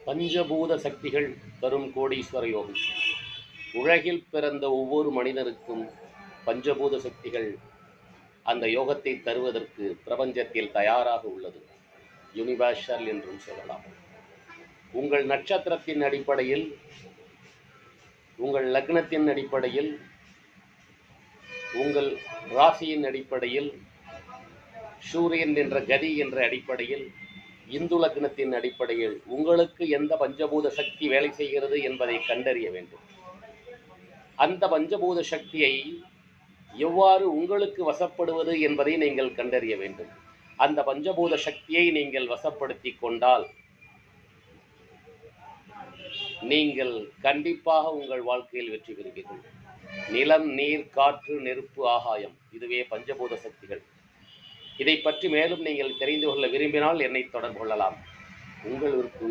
பஞ்சபூத சக்திகள் தரும் கோடீஸ்வர யோகம். உலகில் பிறந்த ஒவ்வொரு மனிதனுக்கும் பஞ்சபூத சக்திகள் அந்த யோகத்தை தருவதற்கு பிரபஞ்சத்தில் தயாராக உள்ளது. யூனிவர்சல் என்றும் சொல்லலாம். உங்கள் நட்சத்திரத்தின் அடிப்படையில், உங்கள் லக்னத்தின் அடிப்படையில், உங்கள் ராசியின் அடிப்படையில், சூரியன் என்ற கதி என்ற அடிப்படையில், இந்து லக்னத்தின் அடிப்படையில் உங்களுக்கு எந்த பஞ்சபூத சக்தி வேலை செய்கிறது என்பதை கண்டறிய வேண்டும். அந்த பஞ்சபூத சக்தியை எவ்வாறு உங்களுக்கு வசப்படுவது என்பதை நீங்கள் கண்டறிய வேண்டும். அந்த பஞ்சபூத சக்தியை நீங்கள் வசப்படுத்தி கொண்டால் நீங்கள் கண்டிப்பாக உங்கள் வாழ்க்கையில் வெற்றி பெறுவீர்கள். நிலம், நீர், காற்று, நெருப்பு, ஆகாயம், இதுவே பஞ்சபூத சக்திகள். இதை பற்றி மேலும் நீங்கள் தெரிந்து கொள்ள விரும்பினால் என்னை தொடர்பு கொள்ளலாம். உங்களுக்கு